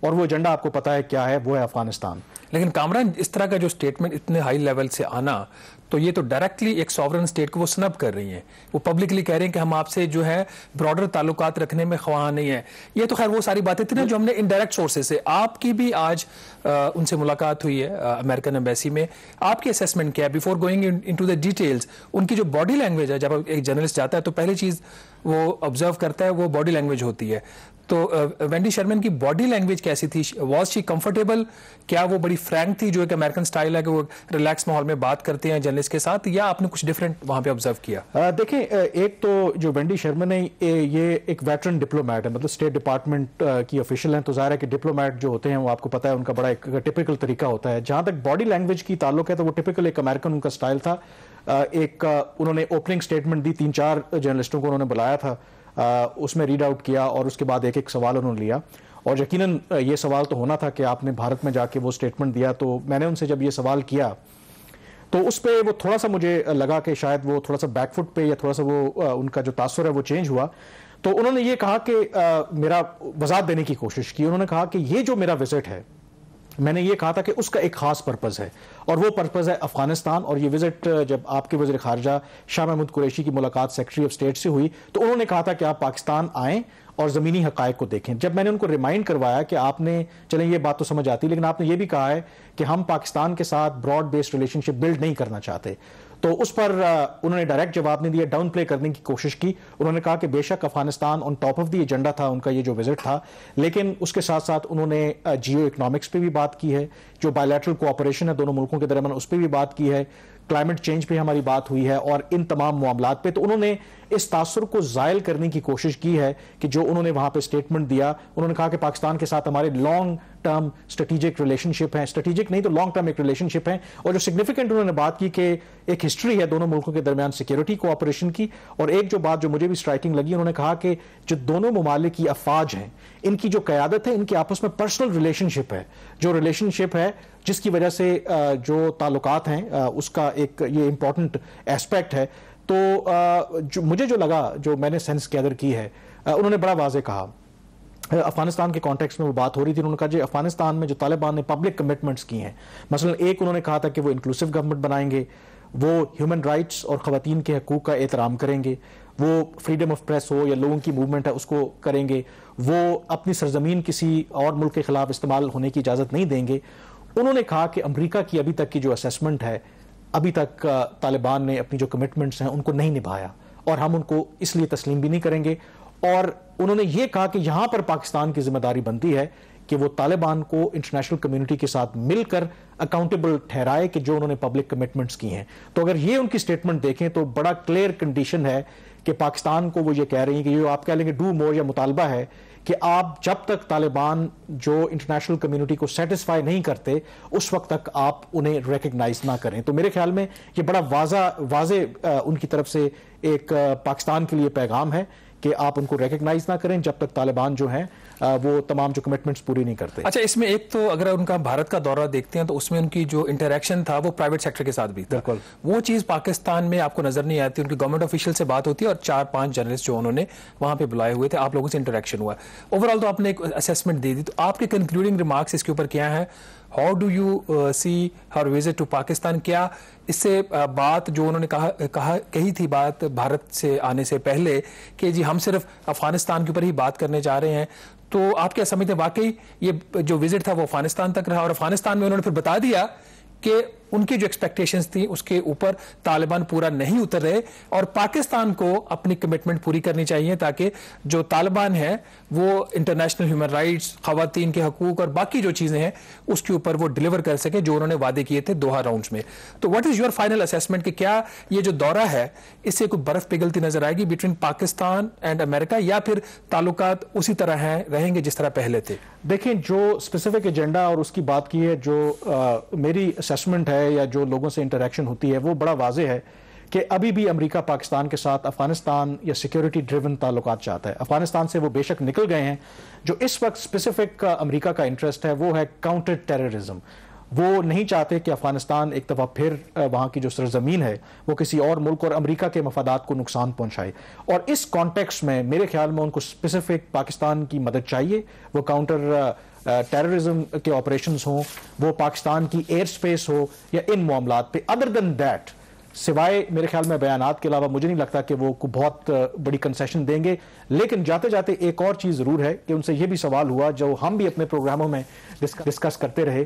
اور وہ ایجنڈا آپ کو پتا ہے کیا ہے, وہ ہے افغانستان. لیکن کامران اس طرح کا جو اسٹیٹمنٹ اتنے ہائی لیول سے آنا, تو یہ تو ڈائریکٹلی ایک سوورن اسٹیٹ کو وہ سنب کر رہی ہیں. وہ پبلکلی کہہ رہے ہیں کہ ہم آپ سے جو ہے براڈر تعلقات رکھنے میں خواہاں نہیں ہیں. یہ تو خیر وہ ساری باتیں تھیں نا جو ہم نے انڈائریکٹ سورسز سے. آپ کی بھی آج ان سے ملاقات ہوئی ہے امریکن ایمبیسی میں, آپ کی اسیسمنٹ کیا ہے before going into the details? ان کی جو باڈی لینگویج ہے, جب ایک جرنلسٹ جاتا ہے تو پہلی چیز وہ آبزرو کرتا ہے وہ باڈی لینگویج ہوتی ہے. تو وینڈی شرمن کی باڈی لینگویج کیسی تھی؟ Was she comfortable? کیا وہ بڑی فرینک تھی جو ایک امریکن سٹائل ہے کہ وہ ریلیکس ماحول میں بات کرتے ہیں جرنلسٹ کے ساتھ, یا آپ نے کچھ ڈفرینٹ وہاں پہ آبزرو کیا؟ دیکھیں, ایک تو جو وینڈی شرمن ہے یہ ایک ویٹرن ڈپلومیٹ ہے, مطلب اسٹیٹ ڈپارٹمنٹ کی آفیشیل ہیں, تو ظاہر ہے کہ ڈپلومیٹ جو ہوتے ہیں وہ آپ کو پتا ہے ان کا بڑا ایک ٹپیکل طریقہ ہوتا ہے. جہاں تک باڈی لینگویج کی تعلق ہے تو وہ ٹپیکل ایک امریکن ان کا سٹائل تھا. ایک انہوں نے اوپننگ سٹیٹمنٹ دی, 3-4 جرنلسٹوں کو انہوں نے بلایا تھا, اس میں ریڈ آؤٹ کیا اور اس کے بعد ایک ایک سوال انہوں نے لیا, اور یقیناً یہ سوال تو ہونا تھا کہ آپ نے بھارت میں جا کے وہ سٹیٹمنٹ دیا. تو میں نے ان سے جب یہ سوال کیا تو اس پہ وہ تھوڑا سا مجھے لگا کہ شاید وہ تھوڑا سا بیک فٹ پہ یا تھوڑا سا وہ ان کا جو تاثر ہے وہ چینج ہوا. تو انہوں نے یہ کہا کہ میرا وضاحت دینے کی کوشش کی. انہوں نے کہا کہ یہ جو میرا وزٹ ہے, میں نے یہ کہا تھا کہ اس کا ایک خاص پرپز ہے, اور وہ پرپز ہے افغانستان. اور یہ وزٹ جب آپ کے وزیر خارجہ شاہ محمود قریشی کی ملاقات سیکرٹری آف اسٹیٹ سے ہوئی تو انہوں نے کہا تھا کہ آپ پاکستان آئیں اور زمینی حقائق کو دیکھیں. جب میں نے ان کو ریمائنڈ کروایا کہ آپ نے, چلیں یہ بات تو سمجھ آتی, لیکن آپ نے یہ بھی کہا ہے کہ ہم پاکستان کے ساتھ براڈ بیسڈ ریلیشن شپ بلڈ نہیں کرنا چاہتے, تو اس پر انہوں نے ڈائریکٹ جواب نہیں دیا, ڈاؤن پلے کرنے کی کوشش کی. انہوں نے کہا کہ بے شک Afghanistan on top of the agenda تھا ان کا یہ جو وزٹ تھا, لیکن اس کے ساتھ ساتھ انہوں نے جیو اکنامکس پہ بھی بات کی ہے, جو بائیلیٹرل کوآپریشن ہے دونوں ملکوں کے درمیان اس پہ بھی بات کی ہے, کلائمیٹ چینج پہ ہماری بات ہوئی ہے, اور ان تمام معاملات پہ. تو انہوں نے اس تاثر کو زائل کرنے کی کوشش کی ہے کہ جو انہوں نے وہاں پہ اسٹیٹمنٹ دیا, انہوں نے کہا کہ پاکستان کے ساتھ ہمارے لانگ ٹرم اسٹریٹجک ریلیشن شپ ہیں, اسٹریٹجک نہیں تو لانگ ٹرم ایک ریلیشن شپ ہیں. اور جو سگنیفیکنٹ انہوں نے بات کی کہ ایک ہسٹری ہے دونوں ملکوں کے درمیان سیکیورٹی کوآپریشن کی. اور ایک جو بات جو مجھے بھی اسٹرائکنگ لگی, انہوں نے کہا کہ جو دونوں ممالک کی افواج ہیں ان کی جو قیادت ہے, ان کے آپس میں پرسنل ریلیشن شپ ہے, جو ریلیشن شپ ہے جس کی وجہ سے جو تعلقات ہیں اس کا ایک یہ امپورٹنٹ ایسپیکٹ ہے. تو جو مجھے جو لگا, جو میں نے سینس گیدر کی ہے, انہوں نے بڑا واضح کہا, افغانستان کے کانٹیکس میں وہ بات ہو رہی تھی, انہوں نے کہا جی افغانستان میں جو طالبان نے پبلک کمٹمنٹس کی ہیں, مثلا ایک انہوں نے کہا تھا کہ وہ انکلوسیو گورنمنٹ بنائیں گے, وہ ہیومن رائٹس اور خواتین کے حقوق کا احترام کریں گے, وہ فریڈم آف پریس ہو یا لوگوں کی موومنٹ ہے اس کو کریں گے, وہ اپنی سرزمین کسی اور ملک کے خلاف استعمال ہونے کی اجازت نہیں دیں گے. انہوں نے کہا کہ امریکہ کی ابھی تک کی جو اسیسمنٹ ہے, ابھی تک طالبان نے اپنی جو کمٹمنٹس ہیں ان کو نہیں نبھایا, اور ہم ان کو اس لیے تسلیم بھی نہیں کریں گے. اور انہوں نے یہ کہا کہ یہاں پر پاکستان کی ذمہ داری بنتی ہے کہ وہ طالبان کو انٹرنیشنل کمیونٹی کے ساتھ مل کر اکاؤنٹیبل ٹھہرائے کہ جو انہوں نے پبلک کمٹمنٹس کی ہیں. تو اگر یہ ان کی سٹیٹمنٹ دیکھیں تو بڑا کلیئر کنڈیشن ہے کہ پاکستان کو وہ یہ کہہ رہی ہیں کہ یہ آپ کہہ لیں گے ڈو مور یا مطالبہ ہے کہ آپ جب تک طالبان جو انٹرنیشنل کمیونٹی کو سیٹسفائی نہیں کرتے اس وقت تک آپ انہیں ریکگنائز نہ کریں. تو میرے خیال میں یہ بڑا واضح ان کی طرف سے ایک پاکستان کے لیے پیغام ہے کہ آپ ان کو ریکگنائز نہ کریں جب تک طالبان جو ہیں وہ تمام جو کمٹمنٹس پوری نہیں کرتے. اچھا, اس میں ایک تو اگر ان کا بھارت کا دورہ دیکھتے ہیں تو اس میں ان کی جو انٹریکشن تھا وہ پرائیویٹ سیکٹر کے ساتھ بھی تھا, وہ چیز پاکستان میں آپ کو نظر نہیں آتی. ان کی گورنمنٹ آفیشیل سے بات ہوتی ہے اور 4-5 جرنلسٹ جو انہوں نے وہاں پہ بلائے ہوئے تھے, آپ لوگوں سے انٹریکشن ہوا. اوور آل تو آپ نے ایک اسیسمنٹ دے دی, تو آپ کے کنکلوڈنگ ریمارکس اس کے اوپر کیا ہیں؟ How do you see her visit to Pakistan? کیا اس سے بات جو انہوں نے کہی تھی بات بھارت سے آنے سے پہلے کہ جی ہم صرف افغانستان کے اوپر ہی بات کرنے جا رہے ہیں, تو آپ کیا سمجھتے ہیں واقعی یہ جو وزٹ تھا وہ افغانستان تک رہا, اور افغانستان میں انہوں نے پھر بتا دیا کہ ان کی جو ایکسپیکٹیشنز تھیں اس کے اوپر طالبان پورا نہیں اتر رہے, اور پاکستان کو اپنی کمٹمنٹ پوری کرنی چاہیے تاکہ جو طالبان ہیں وہ انٹرنیشنل ہیومن رائٹس, خواتین کے حقوق اور باقی جو چیزیں ہیں اس کے اوپر وہ ڈیلیور کر سکیں جو انہوں نے وعدے کیے تھے دوحہ راؤنڈز میں. تو what is your final assessment کہ کیا یہ جو دورہ ہے اس سے کوئی برف پگھلتی نظر آئے گی بٹوین پاکستان اینڈ امریکہ, یا پھر تعلقات اسی طرح ہیں رہیں گے جس طرح پہلے تھے؟ دیکھیں, جو اسپیسیفک ایجنڈا اور اس کی بات کی ہے, جو میری اسیسمنٹ ہے یا جو لوگوں سے انٹریکشن ہوتی ہے وہ بڑا واضح ہے کہ ابھی بھی امریکہ پاکستان کے ساتھ افغانستان یا سیکیورٹی ڈریون تعلقات چاہتا ہے. افغانستان سے وہ بے شک نکل گئے ہیں, جو اس وقت اسپیسیفک امریکہ کا انٹرسٹ ہے وہ ہے کاؤنٹر ٹیررزم. وہ نہیں چاہتے کہ افغانستان ایک دفعہ پھر وہاں کی جو سرزمین ہے وہ کسی اور ملک اور امریکہ کے مفادات کو نقصان پہنچائے. اور اس کانٹیکسٹ میں میرے خیال میں ان کو اسپیسیفک پاکستان کی مدد چاہیے. وہ کاؤنٹر ٹیررزم کے آپریشنز ہوں, وہ پاکستان کی ایئر سپیس ہو, یا ان معاملات پہ. ادر دین دیٹ, سوائے میرے خیال میں بیانات کے علاوہ مجھے نہیں لگتا کہ وہ بہت بڑی کنسیشن دیں گے. لیکن جاتے جاتے ایک اور چیز ضرور ہے کہ ان سے یہ بھی سوال ہوا جو ہم بھی اپنے پروگراموں میں ڈسکس کرتے رہے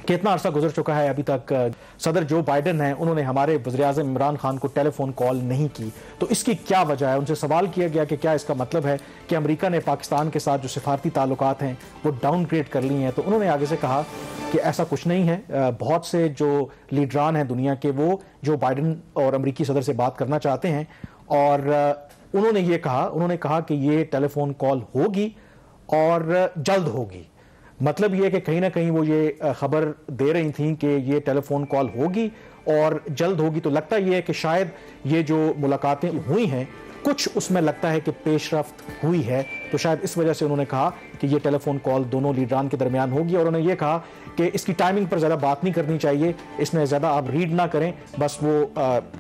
کہ اتنا عرصہ گزر چکا ہے, ابھی تک صدر جو بائیڈن ہیں انہوں نے ہمارے وزیراعظم عمران خان کو ٹیلی فون کال نہیں کی, تو اس کی کیا وجہ ہے. ان سے سوال کیا گیا کہ کیا اس کا مطلب ہے کہ امریکہ نے پاکستان کے ساتھ جو سفارتی تعلقات ہیں وہ ڈاؤن گریڈ کر لی ہیں. تو انہوں نے آگے سے کہا کہ ایسا کچھ نہیں ہے. بہت سے جو لیڈران ہیں دنیا کے وہ جو بائیڈن اور امریکی صدر سے بات کرنا چاہتے ہیں, اور انہوں نے کہا کہ یہ ٹیلی فون کال ہوگی اور جلد ہوگی. مطلب یہ کہ کہیں نہ کہیں وہ یہ خبر دے رہی تھیں کہ یہ ٹیلی فون کال ہوگی اور جلد ہوگی. تو لگتا یہ ہے کہ شاید یہ جو ملاقاتیں ہوئی ہیں کچھ اس میں لگتا ہے کہ پیش رفت ہوئی ہے, تو شاید اس وجہ سے انہوں نے کہا کہ یہ ٹیلی فون کال دونوں لیڈران کے درمیان ہوگی. اور انہوں نے یہ کہا کہ اس کی ٹائمنگ پر زیادہ بات نہیں کرنی چاہیے, اس میں زیادہ آپ ریڈ نہ کریں, بس وہ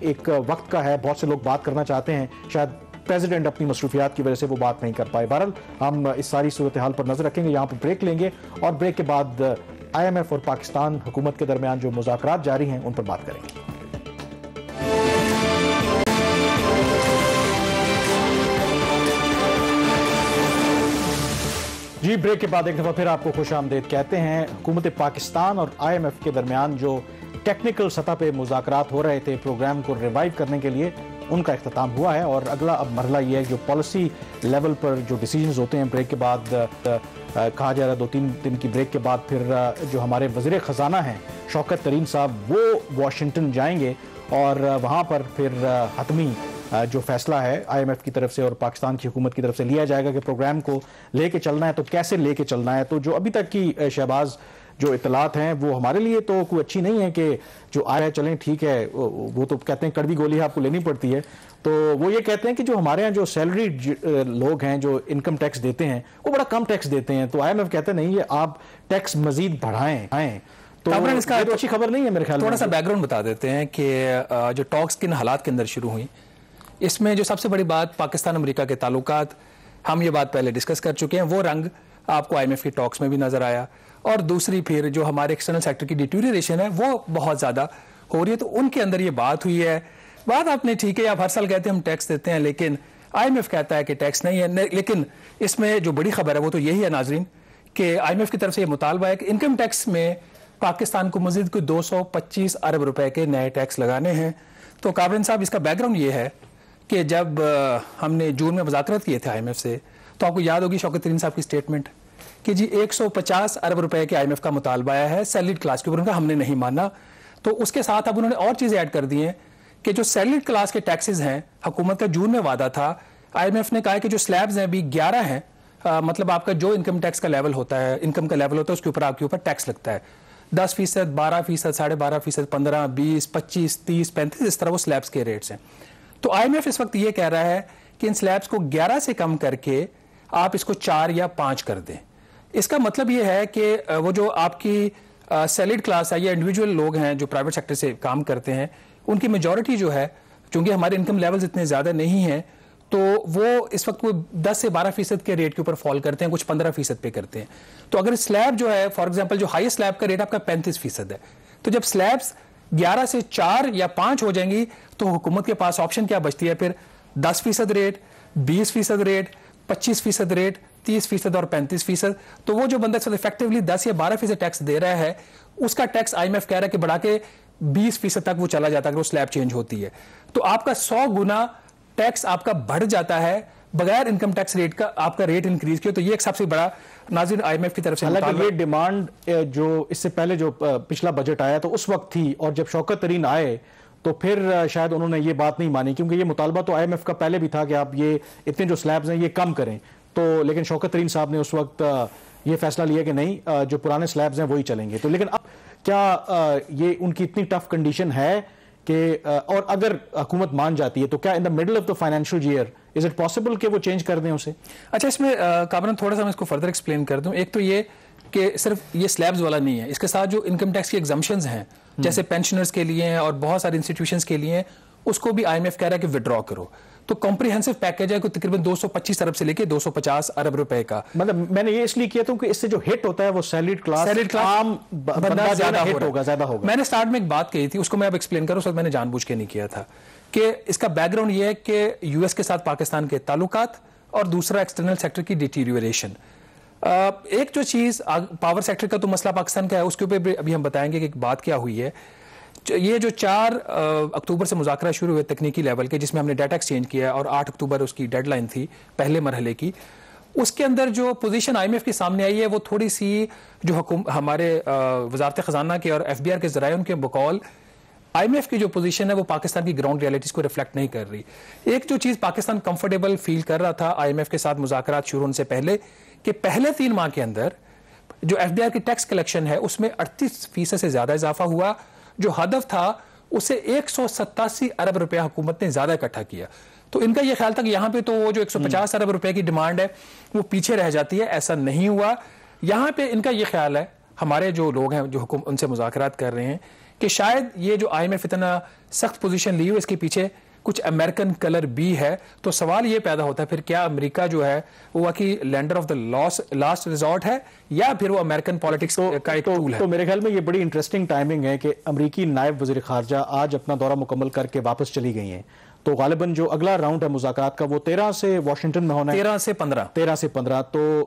ایک وقت کا ہے, بہت سے لوگ بات کرنا چاہتے ہیں, شاید پریزیڈنٹ اپنی مصروفیات کی وجہ سے وہ بات نہیں کر پائے. بہرحال ہم اس ساری صورتحال پر نظر رکھیں گے, یہاں پر بریک لیں گے اور بریک کے بعد آئی ایم ایف اور پاکستان حکومت کے درمیان جو مذاکرات جاری ہیں ان پر بات کریں گے. جی, بریک کے بعد ایک دفعہ پھر آپ کو خوش آمدید کہتے ہیں. حکومت پاکستان اور آئی ایم ایف کے درمیان جو ٹیکنیکل سطح پہ مذاکرات ہو رہے تھے پروگرام کو ریوائیو کرنے کے لیے, ان کا اختتام ہوا ہے. اور اگلا اب مرحلہ یہ ہے جو پالیسی لیول پر جو ڈیسیجنز ہوتے ہیں بریک کے بعد کہا جا رہا ہے 2-3 دن کی بریک کے بعد پھر جو ہمارے وزیر خزانہ ہیں شوکت ترین صاحب وہ واشنگٹن جائیں گے اور وہاں پر پھر حتمی جو فیصلہ ہے آئی ایم ایف کی طرف سے اور پاکستان کی حکومت کی طرف سے لیا جائے گا کہ پروگرام کو لے کے چلنا ہے تو کیسے لے کے چلنا ہے. تو جو ابھی تک کی شہباز جو اطلاعات ہیں وہ ہمارے لیے تو کوئی اچھی نہیں ہے کہ جو آئے چلیں ٹھیک ہے, وہ تو کہتے ہیں کڑوی گولی آپ کو لینی پڑتی ہے. تو وہ یہ کہتے ہیں کہ جو ہمارے ہیں جو سیلری لوگ ہیں جو انکم ٹیکس دیتے ہیں وہ بڑا کم ٹیکس دیتے ہیں. تو آئی ایم ایف کہتے ہیں نہیں, یہ آپ ٹیکس مزید بڑھائیں. تو اس کا تو اچھی خبر نہیں ہے میرے خیال میں. تھوڑا سا بیک گراؤنڈ بتا دیتے ہیں کہ جو ٹاکس کن حالات کے اندر شروع ہوئی, اس میں جو سب سے بڑی بات پاکستان امریکہ کے تعلقات, ہم یہ بات پہلے ڈسکس کر چکے ہیں, وہ رنگ آپ کو آئی ایم ایف کی ٹاکس میں بھی نظر آیا. اور دوسری پھر جو ہمارے ایکسٹرنل سیکٹر کی ڈیٹیریشن ہے وہ بہت زیادہ ہو رہی ہے, تو ان کے اندر یہ بات ہوئی ہے. بات آپ نے ٹھیک ہے, آپ ہر سال کہتے ہیں ہم ٹیکس دیتے ہیں, لیکن آئی ایم ایف کہتا ہے کہ ٹیکس نہیں ہے. لیکن اس میں جو بڑی خبر ہے وہ تو یہی ہے ناظرین کہ آئی ایم ایف کی طرف سے یہ مطالبہ ہے کہ انکم ٹیکس میں پاکستان کو مزید کوئی 225 ارب روپے کے نئے ٹیکس لگانے ہیں. تو کابرن صاحب اس کا بیک گراؤنڈ یہ ہے کہ جب ہم نے جون میں مذاکرات کیے تھے آئی ایم ایف سے, تو آپ کو یاد ہوگی شوکت ترین صاحب کی سٹیٹمنٹ کہ جی 150 ارب روپے کے آئی ایم ایف کا مطالبہ آیا ہے سیلریڈ کلاس کے اوپر, ان کا ہم نے نہیں مانا. تو اس کے ساتھ اب انہوں نے اور چیزیں ایڈ کر دی ہیں کہ جو سیلریڈ کلاس کے ٹیکسز ہیں, حکومت کا جون میں وعدہ تھا, آئی ایم ایف نے کہا ہے کہ جو سلیبز ہیں ابھی 11 ہیں, مطلب آپ کا جو انکم ٹیکس کا لیول ہوتا ہے, انکم کا لیول ہوتا ہے اس کے اوپر آپ کے اوپر ٹیکس لگتا ہے 10%, 12%, 12.5%, 15%, 20%, 25%, 30%, 35%, اس طرح وہ سلیبز کے ریٹس ہیں. تو آئی ایم ایف اس وقت یہ کہہ رہا ہے کہ ان سلیبز کو 11 سے کم کر کے آپ اس کو 4 یا 5 کر دیں. اس کا مطلب یہ ہے کہ وہ جو آپ کی سیلریڈ کلاس ہے یا انڈیویجول لوگ ہیں جو پرائیویٹ سیکٹر سے کام کرتے ہیں, ان کی میجورٹی جو ہے, چونکہ ہمارے انکم لیولز اتنے زیادہ نہیں ہیں, تو وہ اس وقت وہ 10 سے 12% کے ریٹ کے اوپر فال کرتے ہیں, کچھ 15% پہ کرتے ہیں. تو اگر سلیب جو ہے فار ایگزامپل جو ہائیسٹ سلیب کا ریٹ آپ کا 35% ہے, تو جب سلیبس 11 سے 4 یا 5 ہو جائیں گی تو حکومت کے پاس آپشن کیا بچتی ہے پھر 10% ریٹ, 20% ریٹ, 25% ریٹ, 30% اور 35%. تو وہ جو بندہ افیکٹولی 10 یا 12% ٹیکس دے رہا ہے, اس کا ٹیکس آئی ایم ایف کہہ رہا ہے کہ بڑھا کے 20% تک وہ چلا جاتا ہے اگر وہ سلیب چینج ہوتی ہے. تو آپ کا 100 گنا ٹیکس آپ کا بڑھ جاتا ہے بغیر انکم ٹیکس ریٹ کا, آپ کا ریٹ انکریز کیا. تو یہ ایک سب سے بڑا ناظرین آئی ایم ایف کی طرف سے. حالانکہ یہ ڈیمانڈ جو اس سے پہلے جو پچھلا بجٹ آیا تو اس وقت تھی, اور جب شوکت ترین آئے تو پھر شاید انہوں نے یہ بات نہیں مانی, کیونکہ یہ مطالبہ تو آئی ایم ایف کا پہلے بھی تھا کہ آپ یہ اتنے جو سلیبز ہیں یہ کم کریں. تو لیکن شوکت ترین صاحب نے اس وقت یہ فیصلہ لیا کہ نہیں, جو پرانے سلیبز ہیں وہی چلیں گے. تو لیکن اب کیا یہ ان کی اتنی ٹف کنڈیشن ہے کہ, اور اگر حکومت مان جاتی ہے تو کیا in the middle of the financial year is it possible کہ وہ چینج کر دیں اسے؟ اچھا, اس میں کامران تھوڑا سا میں اس کو فردر ایکسپلین کر دوں. ایک تو یہ کہ صرف یہ سلیبز والا نہیں ہے, اس کے ساتھ جو انکم ٹیکس کی ایگزمپشنز ہیں جیسے پینشنرز کے لیے ہیں اور بہت سارے انسٹیٹیوشنز کے لیے ہیں, اس کو بھی آئی ایم ایف کہہ رہا ہے کہ ودرا کرو. تو کمپریہنسو پیکیج ہے کوئی تقریباً 225 ارب سے لے کے 250 ارب روپے کا. مطلب میں نے یہ اس لیے کیا تھا کہ اس سے جو ہٹ ہوتا ہے وہ سیلریڈ کلاس عام بندہ زیادہ ہوگا. میں نے سٹارٹ میں ایک بات کہی تھی, اس کو میں اب ایکسپلین کروں, اس وقت میں نے جان بوجھ کے نہیں کیا تھا, کہ اس کا بیک گراؤنڈ یہ ہے کہ یو ایس کے ساتھ پاکستان کے تعلقات اور دوسرا ایکسٹرنل سیکٹر کی ڈیٹیریوریشن. ایک جو چیز پاور سیکٹر کا تو مسئلہ پاکستان کا ہے, اس کے اوپر ابھی ہم بتائیں گے کہ بات کیا ہوئی ہے. یہ جو 4 اکتوبر سے مذاکرہ شروع ہوئے تکنیکی لیول کے, جس میں ہم نے ڈیٹا ایکسچینج کیا اور 8 اکتوبر اس کی ڈیڈ لائن تھی پہلے مرحلے کی, اس کے اندر جو پوزیشن آئی ایم ایف کے سامنے آئی ہے وہ تھوڑی سی جو ہمارے وزارت خزانہ کے اور ایف بی آر کے ذرائع ان کے بقول آئی ایم ایف کی جو پوزیشن ہے وہ پاکستان کی گراؤنڈ ریئلٹیز کو ریفلیکٹ نہیں کر رہی. ایک جو چیز پاکستان کمفرٹیبل فیل کر رہا تھا آئی ایم ایف کے ساتھ مذاکرات شروع ہونے سے پہلے, کہ پہلے 3 ماہ کے اندر جو ایف بی آر کی ٹیکس کلیکشن ہے اس میں 38% سے زیادہ اضافہ ہوا. جو ہدف تھا اسے 187 ارب روپے حکومت نے زیادہ اکٹھا کیا. تو ان کا یہ خیال تھا کہ یہاں پہ تو وہ جو 150 ارب روپے کی ڈیمانڈ ہے وہ پیچھے رہ جاتی ہے, ایسا نہیں ہوا. یہاں پہ ان کا یہ خیال ہے, ہمارے جو لوگ ہیں جو ان سے مذاکرات کر رہے ہیں, کہ شاید یہ جو آئی ایم ایف اتنا سخت پوزیشن لی ہو اس کے پیچھے کچھ امریکن کلر بھی ہے. تو سوال یہ پیدا ہوتا ہے پھر کیا امریکہ جو ہے وہ واقعی lander of the last resort ہے یا پھر وہ امریکن پالیٹکس کا ایک ٹول ہے. تو میرے خیال میں یہ بڑی انٹرسٹنگ ٹائمنگ ہے کہ امریکی نائب وزیر خارجہ آج اپنا دورہ مکمل کر کے واپس چلی گئی ہیں. تو غالباً جو اگلا راؤنڈ ہے مذاکرات کا وہ 13 سے واشنگٹن میں ہونا ہے, 13 سے 15. تو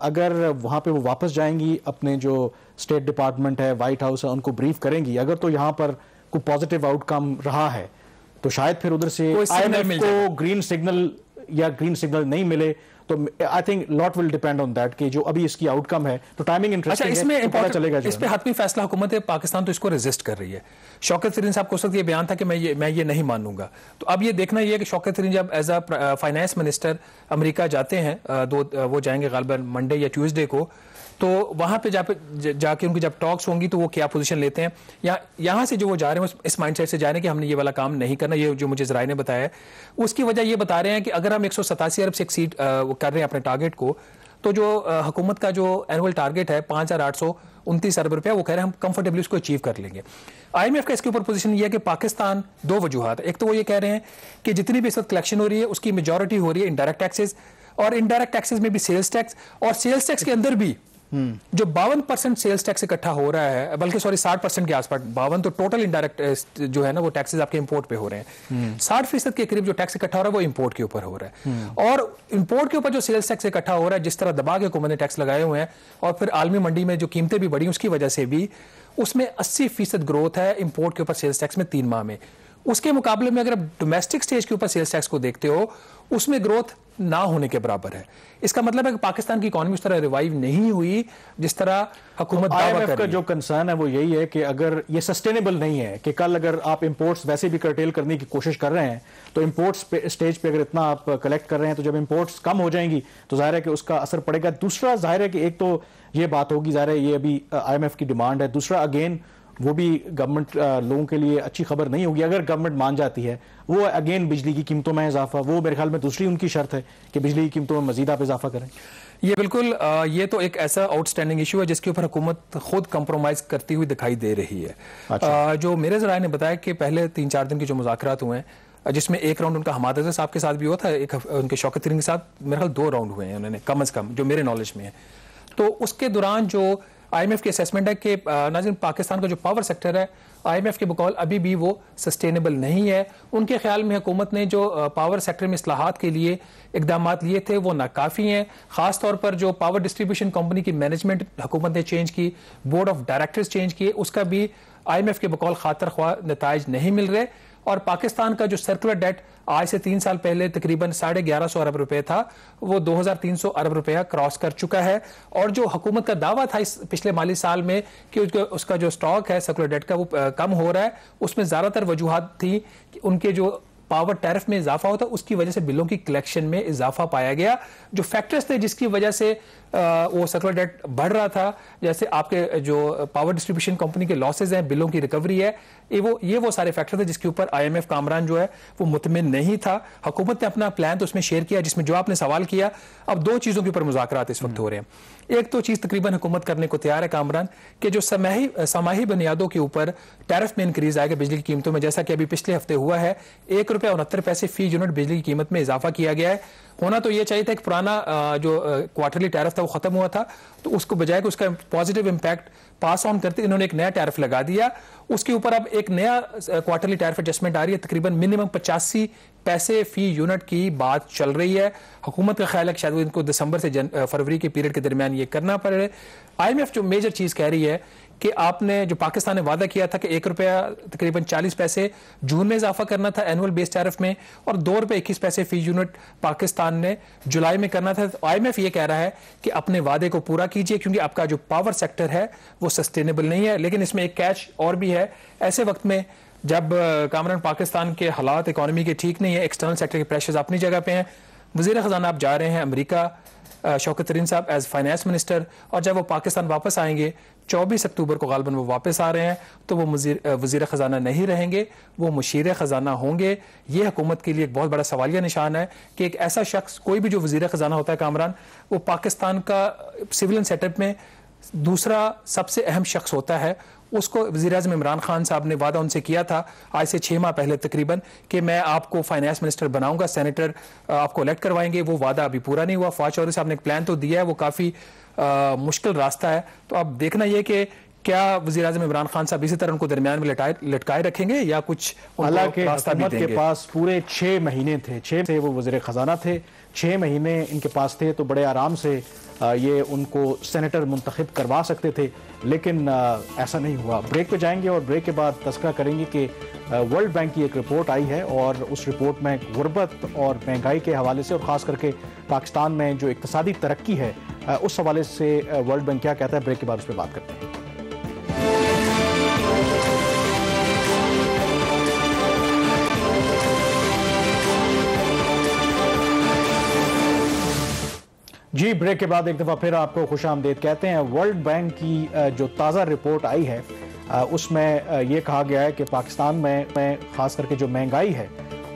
اگر وہاں پہ وہ واپس جائیں گی, اپنے جو اسٹیٹ ڈپارٹمنٹ ہے, وائٹ ہاؤس ہے, ان کو بریف کریں گی, اگر تو یہاں پر کوئی پازیٹیو آؤٹ کم رہا ہے تو شاید پھر ادھر سے آئی ایم ایف کو گرین سگنل نہیں ملے. تو I think lot will depend on that کہ جو ابھی اس کی آؤٹ کم ہے. تو ٹائمنگ انٹرسٹنگ ہے, اس میں اس پہ حتمی فیصلہ حکومت پاکستان تو اس کو ریزسٹ کر رہی ہے. شوکت ترین صاحب کو اس وقت یہ بیان تھا کہ میں یہ نہیں مانوں گا. تو اب یہ دیکھنا یہ ہے کہ شوکت ترین جب ایز اے فائنانس منسٹر امریکہ جاتے ہیں, وہ جائیں گے غالباً منڈے یا ٹیوزڈے کو, تو وہاں پہ جا کے ان کی جب ٹاکس ہوں گی تو وہ کیا پوزیشن لیتے ہیں. یہاں سے جو وہ جا رہے ہیں اس مائنڈ سیٹ سے جا رہے ہیں کہ ہم نے یہ والا کام نہیں کرنا. یہ جو مجھے ذرائع نے بتایا ہے اس کی وجہ یہ بتا رہے ہیں کہ اگر ہم 187 ارب سے ایکسیڈ کر رہے ہیں اپنے ٹارگیٹ کو, تو جو حکومت کا جو اینول ٹارگیٹ ہے 5829 ارب روپیہ, وہ کہہ رہے ہیں ہم کمفرٹیبلی اس کو اچیو کر لیں گے. آئی ایم ایف کا اس کے اوپر پوزیشن یہ ہے کہ پاکستان 2 وجوہات. ایک تو وہ یہ کہہ رہے ہیں کہ جتنی بھی اس وقت کلیکشن ہو رہی ہے اس کی میجورٹی ہو رہی ہے انڈائریکٹ ٹیکسز, اور انڈائریکٹ ٹیکسز میں بھی سیلز ٹیکس, اور سیلز ٹیکس کے اندر بھی جو 52% سیلز ٹیکس اکٹھا ہو رہا ہے, بلکہ 60% کے آس پاس 52, تو ٹوٹل انڈائریکٹ جو ہے نا وہ ٹیکسز آپ کے امپورٹ پہ ہو رہے ہیں. 60% کے قریب جو ٹیکس اکٹھا ہو رہا ہے وہ امپورٹ کے اوپر ہو رہا ہے. اور امپورٹ کے اوپر جو سیلز ٹیکس اکٹھا ہو رہا ہے, جس طرح دبا کے حکومت نے ٹیکس لگائے ہوئے ہیں, اور پھر عالمی منڈی میں جو قیمتیں بھی بڑھی اس کی وجہ سے بھی اس میں 80% گروتھ ہے امپورٹ کے اوپر سیلز ٹیکس میں 3 ماہ میں. اس کے مقابلے میں اگر آپ ڈومیسٹک سٹیج کے اوپر سیلز ٹیکس کو دیکھتے ہو اس میں گروتھ نہ ہونے کے برابر ہے. اس کا مطلب ہے کہ پاکستان کی اکانومی اس طرح ریوائیو نہیں ہوئی جس طرح حکومت دعویٰ کر رہی ہے. IMF کا جو کنسرن ہے وہ یہی ہے کہ اگر یہ سسٹینیبل نہیں ہے, کہ کل اگر آپ امپورٹس ویسے بھی کرٹیل کرنے کی کوشش کر رہے ہیں تو امپورٹس اسٹیج پہ اگر اتنا آپ کلیکٹ کر رہے ہیں تو جب امپورٹس کم ہو جائیں گی تو ظاہر ہے کہ اس کا اثر پڑے گا. دوسرا ظاہر ہے کہ ایک تو یہ بات ہوگی, ظاہر ہے یہ ابھی IMF کی ڈیمانڈ ہے. دوسرا اگین وہ بھی گورنمنٹ لوگوں کے لیے اچھی خبر نہیں ہوگی اگر گورنمنٹ مان جاتی ہے. وہ اگین بجلی کی قیمتوں میں اضافہ, وہ میرے خیال میں دوسری ان کی شرط ہے کہ بجلی کی قیمتوں میں مزید آپ اضافہ کریں. یہ بالکل یہ تو ایک ایسا آؤٹ اسٹینڈنگ ایشو ہے جس کے اوپر حکومت خود کمپرومائز کرتی ہوئی دکھائی دے رہی ہے. جو میرے ذرائع نے بتایا کہ پہلے 3-4 دن کے جو مذاکرات ہوئے ہیں, جس میں ایک راؤنڈ ان کا حماد صاحب کے ساتھ بھی ہوا تھا, ایک ان کے شوکت ترین کے ساتھ میرے خیال 2 راؤنڈ ہوئے ہیں انہوں نے کم از کم جو میرے نالج میں ہے. تو اس کے دوران جو آئی ایم ایف کی اسیسمنٹ ہے کہ ناظرین پاکستان کا جو پاور سیکٹر ہے آئی ایم ایف کے بقول ابھی بھی وہ سسٹینیبل نہیں ہے. ان کے خیال میں حکومت نے جو پاور سیکٹر میں اصلاحات کے لیے اقدامات لیے تھے وہ ناکافی ہیں. خاص طور پر جو پاور ڈسٹریبیوشن کمپنی کی مینجمنٹ حکومت نے چینج کی, بورڈ آف ڈائریکٹرز چینج کیے, اس کا بھی آئی ایم ایف کے بقول خاطر خواہ نتائج نہیں مل رہے. اور پاکستان کا جو سرکولر ڈیٹ آج سے 3 سال پہلے تقریباً 1150 ارب روپے تھا وہ 2300 ارب روپیہ کراس کر چکا ہے. اور جو حکومت کا دعویٰ تھا اس پچھلے مالی سال میں کہ اس کا جو سٹاک ہے سرکولر ڈیٹ کا وہ کم ہو رہا ہے, اس میں زیادہ تر وجوہات تھی کہ ان کے جو پاور ٹیرف میں اضافہ ہوتا ہے اس کی وجہ سے بلوں کی کلیکشن میں اضافہ پایا گیا. جو فیکٹرز تھے جس کی وجہ سے وہ سرکولر ڈیٹ بڑھ رہا تھا, جیسے آپ کے جو پاور ڈسٹریبیوشن کمپنی کے لاسز ہیں, بلوں کی ریکوری ہے, یہ وہ سارے فیکٹر تھے جس کے اوپر آئی ایم ایف کامران جو ہے وہ مطمئن نہیں تھا. حکومت نے اپنا پلان تو اس میں شیئر کیا جس میں جو آپ نے سوال کیا. اب دو چیزوں کے اوپر مذاکرات اس وقت ہو رہے ہیں. ایک تو چیز تقریباً حکومت کرنے کو تیار ہے کامران کہ جو سماہی بنیادوں کے اوپر ٹیرف میں انکریز آئے گا بجلی کی قیمتوں میں, جیسا کہ ابھی پچھلے ہفتے ہوا ہے, ₹1.69 فی یونٹ بجلی کی قیمت میں اضافہ کیا گیا ہے. ہونا تو یہ چاہیے تھا کہ پرانا جو کوارٹرلی ٹیرف تھا وہ ختم ہوا تھا, تو اس کو بجائے کہ اس کا پازیٹیو امپیکٹ پاس آن کرتے انہوں نے ایک نیا ٹیرف لگا دیا. اس کے اوپر اب ایک نیا کوارٹرلی ٹیرف ایڈجسٹمنٹ آ رہی ہے, تقریباً منیمم 85 پیسے فی یونٹ کی بات چل رہی ہے. حکومت کا خیال ہے کہ شاید ان کو دسمبر سے فروری کے پیریڈ کے درمیان یہ کرنا پڑے. آئی ایم ایف جو میجر چیز کہہ رہی ہے کہ آپ نے جو پاکستان نے وعدہ کیا تھا کہ ₹1 تقریباً 40 پیسے جون میں اضافہ کرنا تھا اینول بیس ٹیرف میں, اور ₹2.21 فی یونٹ پاکستان نے جولائی میں کرنا تھا. آئی ایم ایف یہ کہہ رہا ہے کہ اپنے وعدے کو پورا کیجئے کیونکہ آپ کا جو پاور سیکٹر ہے وہ سسٹینیبل نہیں ہے. لیکن اس میں ایک کیچ اور بھی ہے, ایسے وقت میں جب کامران پاکستان کے حالات اکانومی کے ٹھیک نہیں ہے, ایکسٹرنل سیکٹر کے پریشرز اپنی جگہ پہ ہیں, وزیر خزانہ آپ جا رہے ہیں امریکہ شوکت ترین صاحب ایز فائنانس منسٹر, اور جب وہ پاکستان واپس آئیں گے 24 اکتوبر کو غالباً وہ واپس آ رہے ہیں, تو وہ وزیر خزانہ نہیں رہیں گے, وہ مشیر خزانہ ہوں گے. یہ حکومت کے لیے ایک بہت بڑا سوالیہ نشان ہے کہ ایک ایسا شخص, کوئی بھی جو وزیر خزانہ ہوتا ہے کامران, وہ پاکستان کا سویلین سیٹ اپ میں دوسرا سب سے اہم شخص ہوتا ہے. اس کو وزیر اعظم عمران خان صاحب نے وعدہ ان سے کیا تھا آج سے 6 ماہ پہلے تقریباً کہ میں آپ کو فائنانس منسٹر بناؤں گا, سینیٹر آپ کو الیکٹ کروائیں گے. وہ وعدہ ابھی پورا نہیں ہوا. فواد چودھری صاحب نے ایک پلان تو دیا ہے, وہ کافی مشکل راستہ ہے. تو اب دیکھنا یہ کہ کیا وزیر اعظم عمران خان صاحب اسی طرح ان کو درمیان میں لٹکائے رکھیں گے یا کچھ حالانکہ حکومت کے پاس پورے 6 مہینے تھے, 6 سے وہ وزیر خزانہ تھے, 6 مہینے ان کے پاس تھے, تو بڑے آرام سے یہ ان کو سینیٹر منتخب کروا سکتے تھے, لیکن ایسا نہیں ہوا. بریک پہ جائیں گے اور بریک کے بعد تذکرہ کریں گے کہ ورلڈ بینک کی ایک رپورٹ آئی ہے, اور اس رپورٹ میں غربت اور مہنگائی کے حوالے سے, اور خاص کر کے پاکستان میں جو اقتصادی ترقی ہے اس حوالے سے ورلڈ بینک کیا کہتا ہے. بریک کے بعد اس پہ بات کرتے ہیں. جی بریک کے بعد ایک دفعہ پھر آپ کو خوش آمدید کہتے ہیں. ورلڈ بینک کی جو تازہ رپورٹ آئی ہے اس میں یہ کہا گیا ہے کہ پاکستان میں خاص کر کے جو مہنگائی ہے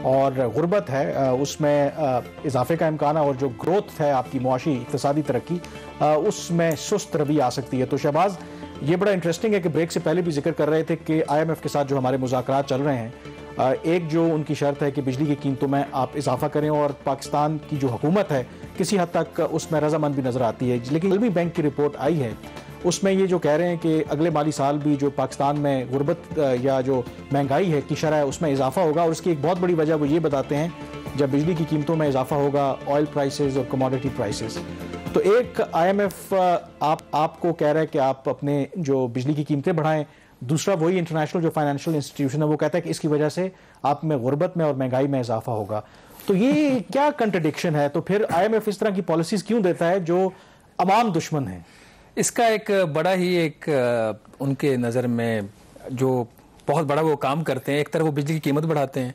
اور غربت ہے اس میں اضافے کا امکان ہے, اور جو گروتھ ہے آپ کی معاشی اقتصادی ترقی اس میں سست روی آ سکتی ہے. تو شہباز, یہ بڑا انٹرسٹنگ ہے کہ بریک سے پہلے بھی ذکر کر رہے تھے کہ آئی ایم ایف کے ساتھ جو ہمارے مذاکرات چل رہے ہیں, ایک جو ان کی شرط ہے کہ بجلی کی قیمتوں میں آپ اضافہ کریں, اور پاکستان کی جو حکومت ہے کسی حد تک اس میں رضامند بھی نظر آتی ہے. لیکن عالمی بینک کی رپورٹ آئی ہے اس میں یہ جو کہہ رہے ہیں کہ اگلے مالی سال بھی جو پاکستان میں غربت یا جو مہنگائی ہے کی شرح ہے اس میں اضافہ ہوگا, اور اس کی ایک بہت بڑی وجہ وہ یہ بتاتے ہیں جب بجلی کی قیمتوں میں اضافہ ہوگا, آئل پرائسز اور کموڈٹی پرائسز. تو ایک آئی ایم ایف آپ کو کہہ رہا ہے کہ آپ اپنے جو بجلی کی قیمتیں بڑھائیں, دوسرا وہی انٹرنیشنل جو فائنینشیل انسٹیٹیوشن ہے وہ کہتا ہے کہ اس کی وجہ سے آپ میں غربت میں اور مہنگائی میں اضافہ ہوگا. تو یہ کیا کنٹرڈکشن ہے؟ تو پھر آئی ایم ایف اس طرح کی پالیسیز کیوں دیتا ہے جو عوام دشمن ہیں؟ اس کا ایک بڑا ہی ایک ان کے نظر میں جو بہت بڑا وہ کام کرتے ہیں, ایک طرف وہ بجلی کی قیمت بڑھاتے ہیں,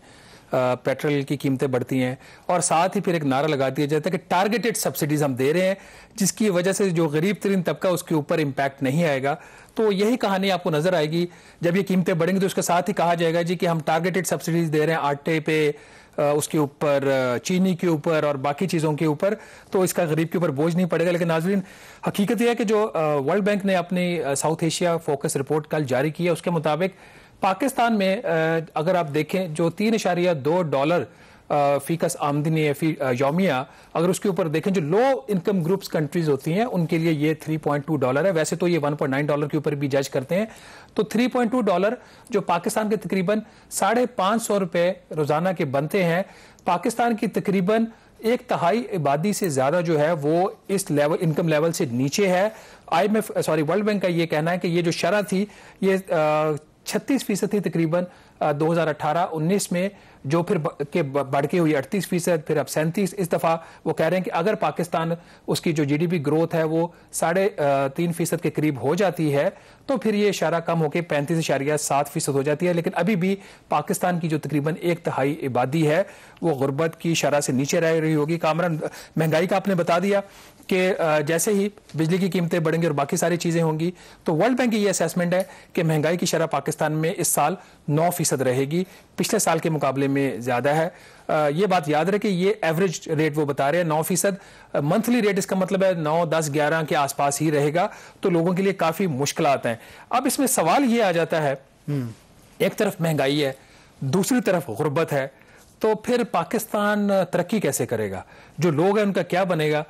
پیٹرول کی قیمتیں بڑھتی ہیں, اور ساتھ ہی پھر ایک نعرہ لگا دیا جاتا ہے کہ ٹارگیٹڈ سبسڈیز ہم دے رہے ہیں جس کی وجہ سے جو غریب ترین طبقہ اس کے اوپر امپیکٹ نہیں آئے گا. تو یہی کہانی آپ کو نظر آئے گی جب یہ قیمتیں بڑھیں گی, تو اس کے ساتھ ہی کہا جائے گا جی کہ ہم ٹارگیٹڈ سبسڈیز دے رہے ہیں آٹے پہ, اس کے اوپر چینی کے اوپر اور باقی چیزوں کے اوپر, تو اس کا غریب کے اوپر بوجھ نہیں پڑے گا. لیکن ناظرین, حقیقت یہ ہے کہ جو ورلڈ بینک نے اپنی ساؤتھ ایشیا فوکس رپورٹ کل جاری کی ہے اس کے مطابق پاکستان میں اگر آپ دیکھیں جو $3.2 فی کس آمدنی ہے فی یومیہ, اگر اس کے اوپر دیکھیں جو لو انکم گروپس کنٹریز ہوتی ہیں ان کے لیے یہ $3.2 ہے. ویسے تو یہ $1.9 کے اوپر بھی جج کرتے ہیں. تو $3.2 جو پاکستان کے تقریباً $550 روزانہ کے بنتے ہیں, پاکستان کی تقریباً 1/3 آبادی سے زیادہ جو ہے وہ اس لیول انکم لیول سے نیچے ہے. ورلڈ بینک کا یہ کہنا ہے کہ یہ جو شرح تھی یہ 36% تھی تقریباً 2018-19 میں, جو پھر بڑھ کے ہوئی 38%, پھر اب 37%. اس دفعہ وہ کہہ رہے ہیں کہ اگر پاکستان اس کی جو GDP گروتھ ہے وہ 3.5% کے قریب ہو جاتی ہے تو پھر یہ اشارہ کم ہو کے 35.7% ہو جاتی ہے. لیکن ابھی بھی پاکستان کی جو تقریباً 1/3 آبادی ہے وہ غربت کی شرح سے نیچے رہ رہی ہوگی. کامران, مہنگائی کا آپ نے بتا دیا کہ جیسے ہی بجلی کی قیمتیں بڑھیں گی اور باقی ساری چیزیں ہوں گی تو ورلڈ بینک کی یہ اسیسمنٹ ہے کہ مہنگائی کی شرح پاکستان میں اس سال 9% رہے گی, پچھلے سال کے مقابلے میں زیادہ ہے. یہ بات یاد رکھیں, یہ ایوریج ریٹ وہ بتا رہے ہیں 9%. منتھلی ریٹ اس کا مطلب ہے 9, 10, 11 کے آس پاس ہی رہے گا, تو لوگوں کے لیے کافی مشکلات ہیں. اب اس میں سوال یہ آ جاتا ہے, ایک طرف مہنگائی ہے, دوسری طرف غربت ہے, تو پھر پاکستان ترقی کیسے کرے گا؟ جو لوگ ہیں ان کا کیا بنے گا؟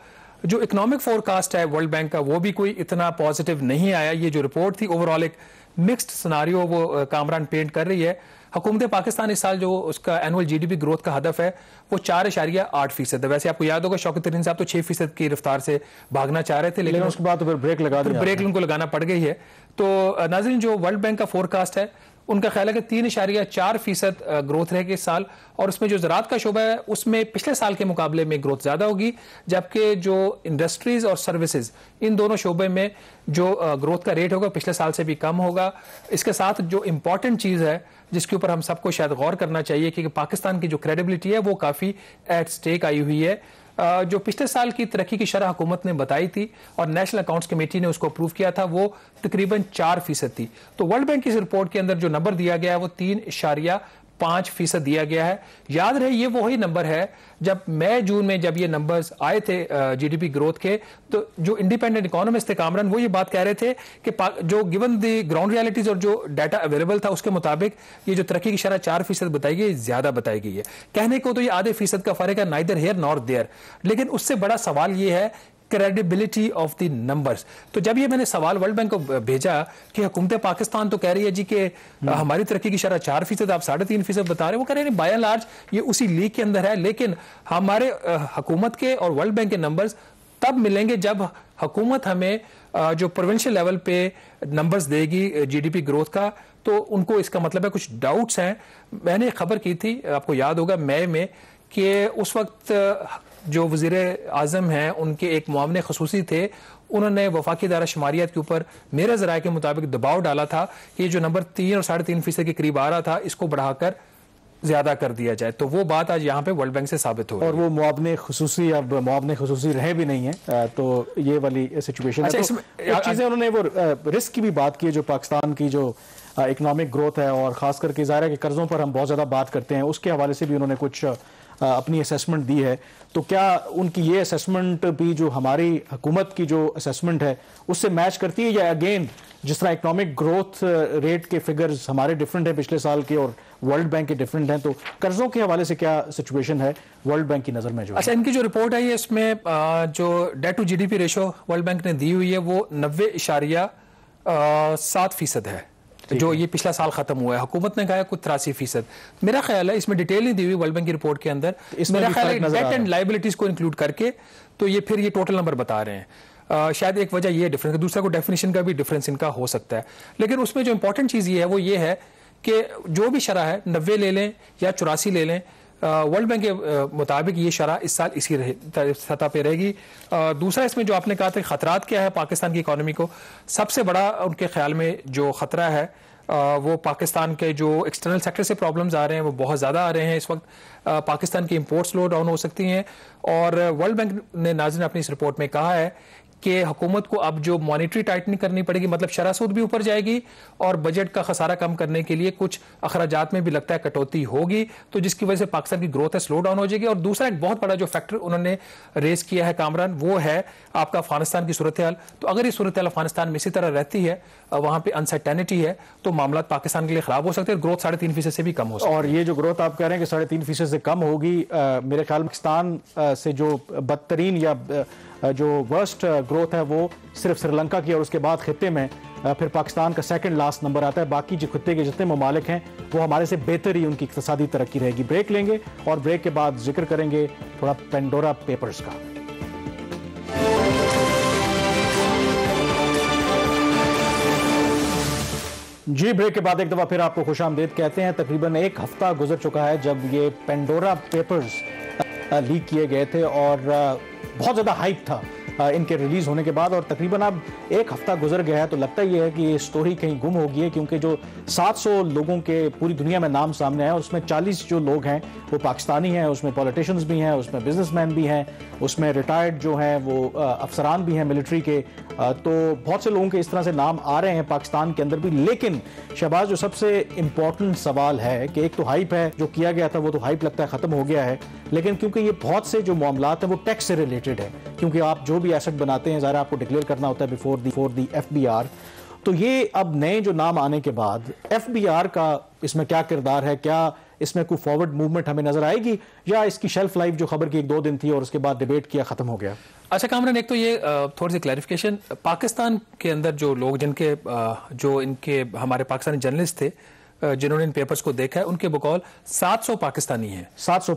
جو اکنامک فورکاسٹ ہے ورلڈ بینک کا وہ بھی کوئی اتنا پازیٹیو نہیں آیا. یہ جو رپورٹ تھی اوور آل ایک مکسڈ سناریو وہ کامران پینٹ کر رہی ہے. حکومت پاکستان اس سال جو اس کا اینول GDP گروتھ کا ہدف ہے وہ 4.8% ہے. ویسے آپ کو یاد ہوگا شوکت ترین صاحب تو 6% کی رفتار سے بھاگنا چاہ رہے تھے, لیکن اس کے بعد پھر بریک ان کو لگانا پڑ گئی ہے. تو ناظرین, جو ورلڈ بینک کا فورکاسٹ ہے ان کا خیال ہے کہ 3.4% گروتھ رہے گی اس سال, اور اس میں جو زراعت کا شعبہ ہے اس میں پچھلے سال کے مقابلے میں گروتھ زیادہ ہوگی, جبکہ جو انڈسٹریز اور سروسز ان دونوں شعبے میں جو گروتھ کا ریٹ ہوگا پچھلے سال سے بھی کم ہوگا. اس کے ساتھ جو امپورٹنٹ چیز ہے جس کے اوپر ہم سب کو شاید غور کرنا چاہیے کہ پاکستان کی جو کریڈیبلٹی ہے وہ کافی ایٹ سٹیک آئی ہوئی ہے. جو پچھلے سال کی ترقی کی شرح حکومت نے بتائی تھی اور نیشنل اکاؤنٹس کمیٹی نے اس کو اپروو کیا تھا وہ تقریباً 4% تھی. تو ورلڈ بینک کی اس رپورٹ کے اندر جو نمبر دیا گیا ہے وہ 3.5% دیا گیا ہے. یاد رہے یہ وہی نمبر ہے جب مئی جون میں جب یہ نمبرز آئے تھے GDP گروتھ کے, تو جو انڈیپینڈنٹ اکانومسٹ تھے کامران وہ یہ بات کہہ رہے تھے کہ جو گیون دی گراؤنڈ ریالٹیز اور جو ڈیٹا اویلیبل تھا اس کے مطابق یہ جو ترقی کی شرح 4% بتائی گئی زیادہ بتائی گئی ہے. کہنے کو تو یہ آدھے فیصد کا فرق ہے, نائدر ہیئر نار دیئر, لیکن اس سے بڑا سوال یہ ہے کریڈیبلٹی آف دی نمبرز. تو جب یہ میں نے سوال ورلڈ بینک کو بھیجا کہ حکومت پاکستان تو کہہ رہی ہے جی کہ ہماری ترقی کی شرح 4%, آپ 3.5% بتا رہے ہیں, وہ کہہ رہے ہیں بائی اینڈ لارج یہ اسی لیگ کے اندر ہے, لیکن ہمارے حکومت کے اور ورلڈ بینک کے نمبرز تب ملیں گے جب حکومت ہمیں جو پروونشل لیول پہ نمبرز دے گی GDP گروتھ کا, تو ان کو اس کا مطلب ہے کچھ ڈاؤٹس ہیں. میں نے خبر کی تھی آپ کو یاد ہوگا مئی میں کہ اس وقت جو وزیر اعظم ہیں ان کے ایک معاون خصوصی تھے, انہوں نے وفاقی ادارہ شماریات کے اوپر میرے ذرائع کے مطابق دباؤ ڈالا تھا کہ یہ جو نمبر 3 اور 3.5% کے قریب آ رہا تھا اس کو بڑھا کر زیادہ کر دیا جائے. تو وہ بات آج یہاں پہ ورلڈ بینک سے ثابت ہو رہی ہے. اور وہ معاون خصوصی اب معاون خصوصی رہے بھی نہیں ہیں, تو یہ والی سچویشن ہے. چیزیں انہوں نے وہ رسک کی بھی بات کی جو پاکستان کی جو اکنامک گروتھ ہے, اور خاص کر کے ظاہر ہے کہ قرضوں پر ہم بہت زیادہ بات کرتے ہیں, اس کے حوالے سے بھی انہوں نے کچھ اپنی اسیسمنٹ دی ہے. تو کیا ان کی یہ اسیسمنٹ بھی جو ہماری حکومت کی جو اسیسمنٹ ہے اس سے میچ کرتی ہے, یا اگین جس طرح اکنامک گروتھ ریٹ کے فگرز ہمارے ڈیفرنٹ ہیں پچھلے سال کے اور ورلڈ بینک کے ڈیفرنٹ ہیں, تو قرضوں کے حوالے سے کیا سچویشن ہے ورلڈ بینک کی نظر میں؟ جو اچھا, ان کی جو رپورٹ ہے یہ اس میں جو debt to GDP ratio World Bank نے دی ہوئی ہے وہ 90.7% ہے جو یہ پچھلا سال ختم ہوا ہے. حکومت نے کہا ہے کچھ 83%. میرا خیال ہے اس میں ڈیٹیل نہیں دی ہوئی ورلڈ بینک کی رپورٹ کے اندر, میرا خیال ہے ڈیٹ اینڈ لائبلٹیز کو انکلوڈ کر کے تو یہ پھر یہ ٹوٹل نمبر بتا رہے ہیں. شاید ایک وجہ یہ ڈفرینس, دوسرا کو ڈیفینیشن کا بھی ڈفرینس ان کا ہو سکتا ہے. لیکن اس میں جو امپورٹنٹ چیز یہ ہے وہ یہ ہے کہ جو بھی شرح ہے 90 لے لیں یا 84 لے لیں, ورلڈ بینک کے مطابق یہ شرح اس سال اسی سطح پہ رہے گی. دوسرا اس میں جو آپ نے کہا تھا خطرات کیا ہے پاکستان کی اکانومی کو, سب سے بڑا ان کے خیال میں جو خطرہ ہے وہ پاکستان کے جو ایکسٹرنل سیکٹر سے پرابلمز آ رہے ہیں وہ بہت زیادہ آ رہے ہیں اس وقت. پاکستان کی امپورٹ سلو ڈاؤن ہو سکتی ہیں, اور ورلڈ بینک نے ناظرین اپنی اس رپورٹ میں کہا ہے کہ حکومت کو اب جو مانیٹری ٹائٹنگ کرنی پڑے گی, مطلب شرح سود بھی اوپر جائے گی اور بجٹ کا خسارہ کم کرنے کے لیے کچھ اخراجات میں بھی لگتا ہے کٹوتی ہوگی, تو جس کی وجہ سے پاکستان کی گروتھ ہے سلو ڈاؤن ہو جائے گی. اور دوسرا ایک بہت بڑا جو فیکٹر انہوں نے ریز کیا ہے کامران وہ ہے آپ کا افغانستان کی صورتحال. تو اگر یہ صورتحال افغانستان میں اسی طرح رہتی ہے, وہاں پہ انسرٹینٹی ہے, تو معاملات پاکستان کے لیے خراب ہو سکتے ہیں, گروتھ 3.5% سے بھی کم ہو سکتی ہے. اور یہ جو گروتھ آپ کہہ رہے ہیں کہ 3.5% سے کم ہوگی, میرے خیال میں پاکستان سے جو بدترین یا جو ورسٹ گروتھ ہے وہ صرف سری لنکا کی, اور اس کے بعد خطے میں پھر پاکستان کا سیکنڈ لاسٹ نمبر آتا ہے. باقی جو خطے کے جتنے ممالک ہیں وہ ہمارے سے بہتر ہی ان کی اقتصادی ترقی رہے گی. بریک لیں گے اور بریک کے بعد ذکر کریں گے تھوڑا پینڈورا پیپرز کا. جی بریک کے بعد ایک دفعہ پھر آپ کو خوش آمدید کہتے ہیں. تقریباً ایک ہفتہ گزر چکا ہے جب یہ پینڈورا پیپرز لیک کیے گئے تھے اور بہت زیادہ ہائپ تھا ان کے ریلیز ہونے کے بعد, اور تقریباً اب ایک ہفتہ گزر گیا ہے تو لگتا یہ ہے کہ یہ سٹوری کہیں گم ہو گئی ہے, کیونکہ جو 700 لوگوں کے پوری دنیا میں نام سامنے آئے اس میں 40 جو لوگ ہیں وہ پاکستانی ہیں, اس میں پولیٹیشنز بھی ہیں, اس میں بزنس مین بھی ہیں, اس میں ریٹائرڈ جو ہیں وہ افسران بھی ہیں ملٹری کے, تو بہت سے لوگوں کے اس طرح سے نام آ رہے ہیں پاکستان کے اندر بھی. لیکن شہباز جو سب سے امپورٹنٹ سوال ہے کہ ایک تو ہائپ ہے, جو کیا گیا تھا وہ تو ہائپ لگتا ہے ختم ہو گیا ہے, لیکن کیونکہ یہ بہت سے جو معاملات ہیں وہ ٹیکس سے ریلیٹڈ ہے, کیونکہ آپ جو بھی ایسٹ بناتے ہیں ظاہر آپ کو ڈکلیئر کرنا ہوتا ہے before the F B R. تو یہ اب نئے جو نام آنے کے بعد ایف بی آر کا اس میں کیا کردار ہے, کیا اس میں کوئی فارورڈ موومنٹ ہمیں نظر آئے گی, یا اس کی شیلف لائف جو خبر کی 1-2 دن تھی اور اس کے بعد ڈیبیٹ کیا ختم ہو گیا؟ اچھا کامران, ایک تو یہ تھوڑی سی کلیریفیکیشن, پاکستان کے اندر جو لوگ جن کے جو ان کے ہمارے پاکستانی جرنلسٹ تھے جنہوں نے ان پیپرز کو دیکھا ہے, ان کے بقول 700 پاکستانی ہیں. 700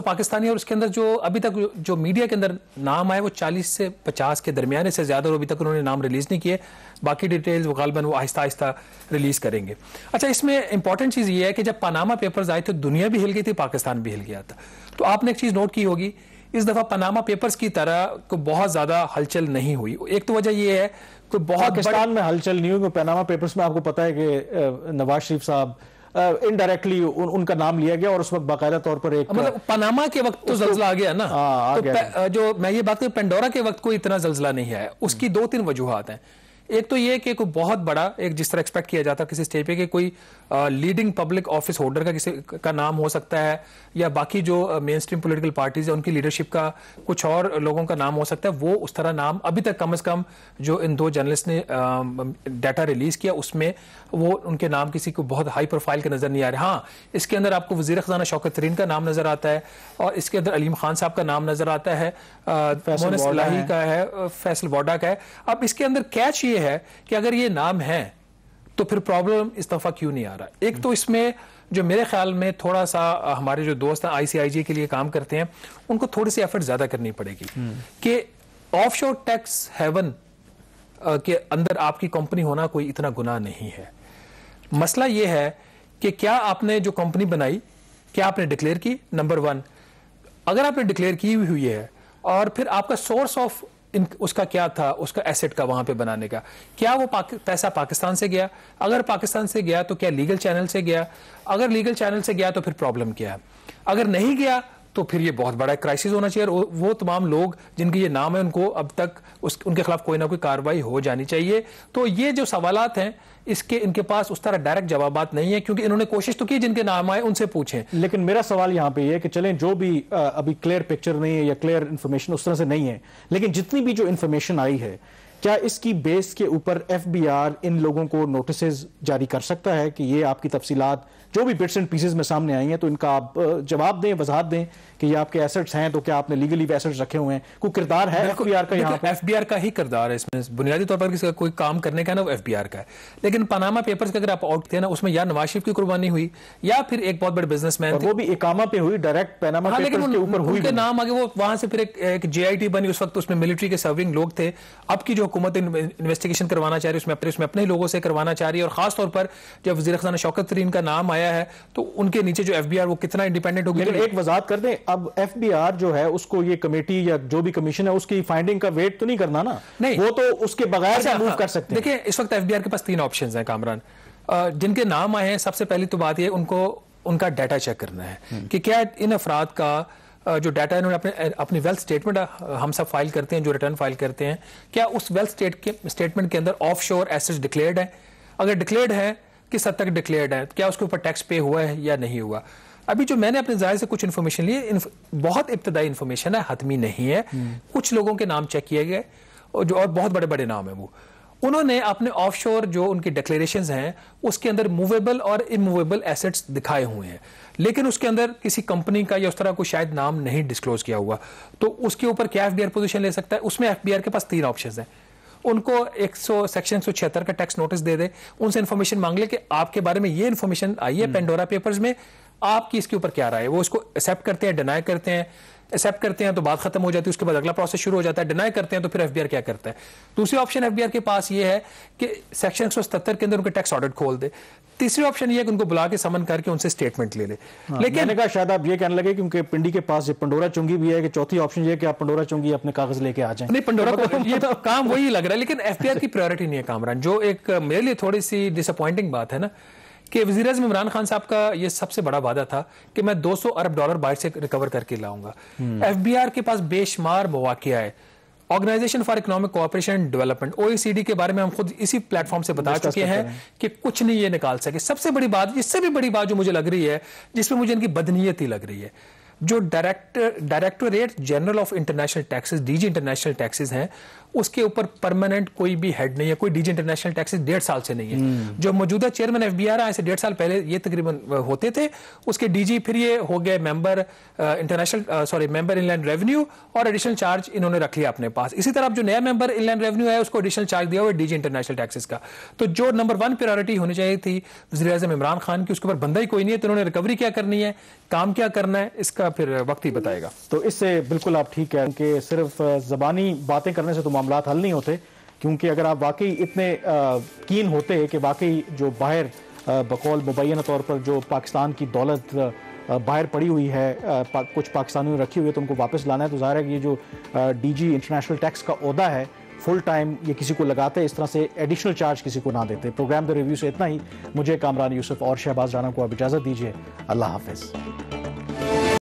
پاکستانی, اور اس کے اندر جو ابھی تک جو میڈیا کے اندر نام آئے وہ 40 سے 50 کے درمیان سے زیادہ, اور ابھی تک انہوں نے نام ریلیز نہیں کیے. باقی ڈیٹیلز غالباً وہ آہستہ آہستہ ریلیز کریں گے. اچھا, اس میں امپورٹنٹ چیز یہ ہے کہ جب پاناما پیپرز آئے تھے دنیا بھی ہل گئی تھی, پاکستان بھی ہل گیا تھا. تو آپ نے ایک چیز نوٹ کی ہوگی, اس دفعہ پاناما پیپرز کی طرح کو بہت زیادہ ہلچل نہیں ہوئی. ایک تو وجہ یہ ہے کہ پاکستان میں ہلچل نہیں ہوئی. پاناما پیپرز میں آپ کو پتا ہے کہ نواز شریف صاحب انڈائریکٹلی ان کا نام لیا گیا, اور اس وقت باقاعدہ طور پر ایک مطلب پاناما کے وقت تو زلزلہ آ گیا نا, تو جو میں یہ بات کروں پینڈورا کے وقت کوئی اتنا زلزلہ نہیں ہے. اس کی 2-3 وجوہات ہیں. ایک تو یہ کہ کوئی بہت بڑا, ایک جس طرح ایکسپیکٹ کیا جاتا کسی اسٹیج پہ کہ کوئی لیڈنگ پبلک آفس ہولڈر کا کسی کا نام ہو سکتا ہے, یا باقی جو مین اسٹریم پولیٹیکل پارٹیز ہیں ان کی لیڈرشپ کا کچھ اور لوگوں کا نام ہو سکتا ہے. وہ اس طرح نام ابھی تک کم از کم جو ان 2 جرنلسٹ نے ڈیٹا ریلیز کیا اس میں وہ ان کے نام کسی کو بہت ہائی پروفائل کے نظر نہیں آ رہے. ہاں, اس کے اندر آپ کو وزیر خزانہ شوکت ترین کا نام نظر آتا ہے, اور اس کے اندر علیم خان صاحب کا نام نظر آتا ہے, مونس الہی کا ہے, فیصل ووڈا کا ہے. اب اس کے اندر کیچ یہ ہے کہ اگر یہ نام ہے تو پھر پرابلم اس دفعہ کیوں نہیں آ رہا. ایک تو اس میں جو میرے خیال میں تھوڑا سا ہمارے جو دوست ہیں آئی سی آئی جی کے لیے کام کرتے ہیں, ان کو تھوڑی سی ایفرٹ زیادہ کرنی پڑے گی کہ آف شور ٹیکس ہیون کے اندر آپ کی کمپنی ہونا کوئی اتنا گناہ نہیں ہے. مسئلہ یہ ہے کہ کیا آپ نے جو کمپنی بنائی کیا آپ نے ڈکلیئر کی, نمبر 1. اگر آپ نے ڈکلیئر کی ہوئی ہے, اور پھر آپ کا سورس آف اس کا کیا تھا, اس کا ایسٹ کا وہاں پہ بنانے کا, کیا وہ پیسہ پاکستان سے گیا؟ اگر پاکستان سے گیا تو کیا لیگل چینل سے گیا؟ اگر لیگل چینل سے گیا تو پھر پرابلم کیا ہے؟ اگر نہیں گیا تو پھر یہ بہت بڑا کرائسس ہونا چاہیے, اور وہ تمام لوگ جن کی یہ نام ہے ان کو اب تک ان کے خلاف کوئی نہ کوئی کارروائی ہو جانی چاہیے. تو یہ جو سوالات ہیں ان کے پاس اس طرح ڈائریکٹ جوابات نہیں ہیں, کیونکہ انہوں نے کوشش تو کی جن کے نام آئے ان سے پوچھیں. لیکن میرا سوال یہاں پہ یہ ہے کہ چلیں جو بھی ابھی کلیئر پکچر نہیں ہے یا کلیئر انفارمیشن اس طرح سے نہیں ہے, لیکن جتنی بھی جو انفارمیشن آئی ہے کیا اس کی بیس کے اوپر ایف بی آر ان لوگوں کو نوٹسز جاری کر سکتا ہے کہ یہ آپ کی تفصیلات جو بھی بٹس اینڈ پیسز میں سامنے آئی ہیں تو ان کا آپ جواب دیں, وضاحت دیں کہ یہ آپ کے ایسٹس ہیں تو کیا آپ نے لیگلی ایسٹس رکھے ہوئے ہیں؟ کوئی کردار ہے ایف بی آر کا یہاں پہ؟ ایف بی آر کا ہی کردار ہے اس میں, بنیادی طور پر کسی کا کوئی کام کرنے کا نا وہ ایف بی آر کا ہے. لیکن پاناما پیپرز کا اگر آپ آؤٹ تھے نا, اس میں یا نواز شریف کی قربانی ہوئی یا پھر ایک بہت بڑے بزنس مین تھے, وہ بھی اقامہ پہ ہوئی ڈائریکٹ پاناما پیپرز کے اوپر ہوئی, ان کے نام آگے وہ وہاں سے پھر ایک جے آئی ٹی بنی, اس وقت اس میں ملٹری کے سرونگ لوگ تھے. اب کی جو حکومت انویسٹیگیشن کروانا چاہ رہی ہے اس میں اپنے لوگوں سے کروانا چاہ رہی ہے, اور خاص طور پر جب وزیر خزانہ شوکت ترین کا نام آیا ہے تو ان کے نیچے جو ایف بی آر وہ کتنا انڈیپینڈنٹ ہوگی. لیکن ایک وضاحت کر دیں, اب ایف بی آر جو ہے اس کو یہ کمیٹی یا جو بھی کمیشن ہے اس کی فائنڈنگ کا ویٹ تو نہیں کرنا نا, نہیں وہ تو اس کے بغیر موو کر سکتے ہیں. دیکھیں اس وقت ایف بی آر کے پاس 3 آپشنز ہیں کامران, جن کے نام آئے ہیں. سب سے پہلی تو بات یہ ان کو ان کا ڈیٹا چیک کرنا ہے کہ کیا ان افراد کا جو ڈیٹا انہوں نے اپنی ویلتھ اسٹیٹمنٹ ہم سب فائل کرتے ہیں, جو ریٹرن فائل کرتے ہیں, کیا اس ویلتھ اسٹیٹمنٹ کے اندر آف شور ایسٹس ڈکلیئرڈ ہیں؟ اگر ڈکلیئرڈ ہے کس حد تک ڈکلیئرڈ ہے, کیا اس کے اوپر ٹیکس پے ہوا ہے یا نہیں ہوا. ابھی جو میں نے اپنے ظاہر سے کچھ انفارمیشن لی, بہت ابتدائی انفارمیشن ہے, حتمی نہیں ہے. کچھ لوگوں کے نام چیک کیے گئے اور بہت بڑے بڑے نام ہیں, وہ انہوں نے اپنے آف شور جو ان کی ڈکلیریشنز ہیں اس کے اندر موویبل اور اموویبل ایسٹس دکھائے ہوئے ہیں, لیکن اس کے اندر کسی کمپنی کا یا اس طرح کوئی شاید نام نہیں ڈسکلوز کیا ہوا. تو اس کے اوپر کیا ایف بی آر پوزیشن لے سکتا ہے؟ اس میں ایف بی آر کے پاس 3 آپشنز ہیں. ان کو سیکشن 176 کا ٹیکس نوٹس دے دے, ان سے انفارمیشن مانگ لے کہ آپ کے بارے میں یہ انفارمیشن آئی ہے پینڈورا پیپرز میں, آپ کی اس کے اوپر کیا رائے ہے؟ وہ اس کو ایکسیپٹ کرتے ہیں, ڈینائی کرتے ہیں؟ ایکسیپٹ کرتے ہیں تو بات ختم ہو جاتی ہے, اس کے بعد اگلا پروسیس شروع ہو جاتا ہے. ڈینائی کرتے ہیں تو پھر ایف بی آر کیا کرتا ہے؟ دوسری آپشن ایف بی آر کے پاس یہ ہے کہ سیکشن 177 کے اندر ان کے ٹیکس آڈٹ کھول دے. تیسری آپشن یہ ہے کہ ان کو بلا کے سمن کر کے ان سے اسٹیٹمنٹ لے لے. لیکن میں نے کہا شاید آپ یہ کہنے لگے کیونکہ پنڈی کے پاس پنڈورا چنگی بھی ہے کہ چوتھی آپشن یہ ہے کہ آپ پنڈورا چنگی اپنے کاغذ لے کے آ جائیں. نہیں, پنڈورا کو یہ کام وہی لگ رہا ہے, لیکن ایف بی آر کی پرائیورٹی نہیں ہے کامران. جو ایک میرے لیے تھوڑی سی ڈس اپوائنٹنگ بات ہے نا کہ وزیر اعظم عمران خان صاحب کا یہ سب سے بڑا وعدہ تھا کہ میں $200 ارب باہر سے ریکور کر کے لاؤں گا. ایف بی آر کے پاس بے شمار مواقع ہے. Organisation for economic cooperation and development OECD کے بارے میں ہم خود اسی پلیٹ فارم سے بتا چکے ہیں کہ کچھ نہیں یہ نکال سکے. سب سے بڑی بات, اس سے بھی بڑی بات جو مجھے لگ رہی ہے, جس میں مجھے ان کی بدنیتی لگ رہی ہے, جو directorate general of international taxes D G international taxes ہیں, اس کے اوپر پرماننٹ کوئی بھی ہیڈ نہیں ہے. کوئی ڈی جی انٹرنیشنل ٹیکسز 1.5 سال سے نہیں ہے. جو موجودہ چیئرمین ایف بی آر آئے سے 1.5 سال پہلے یہ تقریباً ہوتے تھے, اس کے ڈی جی پھر یہ ہو گئے ممبر ممبر ان لینڈ ریونیو, اور ایڈیشنل چارج انہوں نے رکھ لیا اپنے پاس. اسی طرح جو نیا ممبر ان لینڈ ریونیو ہے اس کو ایڈیشنل چارج دیا ہوا ہے ڈی جی انٹرنیشنل ٹیکسز کا. تو جو نمبر 1 پرائیورٹی ہونی چاہیے تھی وزیر اعظم عمران خان کی, اس کے اوپر بندہ ہی کوئی نہیں ہے. تو انہوں نے ریکوری کیا کرنی ہے, کام کیا کرنا ہے, اس کا پھر وقت ہی بتائے گا. تو اس سے بالکل آپ ٹھیک ہے کہ صرف زبانی باتیں کرنے سے تو معاملات حل نہیں ہوتے, کیونکہ اگر آپ واقعی اتنے کین ہوتے کہ واقعی جو باہر بقول مبینہ طور پر جو پاکستان کی دولت باہر پڑی ہوئی ہے, کچھ پاکستانیوں نے رکھی ہوئی ہے, تو ان کو واپس لانا ہے, تو ظاہر ہے کہ یہ جو ڈی جی انٹرنیشنل ٹیکس کا عہدہ ہے فل ٹائم یہ کسی کو لگاتے, اس طرح سے ایڈیشنل چارج کسی کو نہ دیتے. پروگرام دا ریویو سے اتنا ہی. مجھے کامران یوسف اور شہباز رانا کو اب اجازت دیجیے. اللہ حافظ.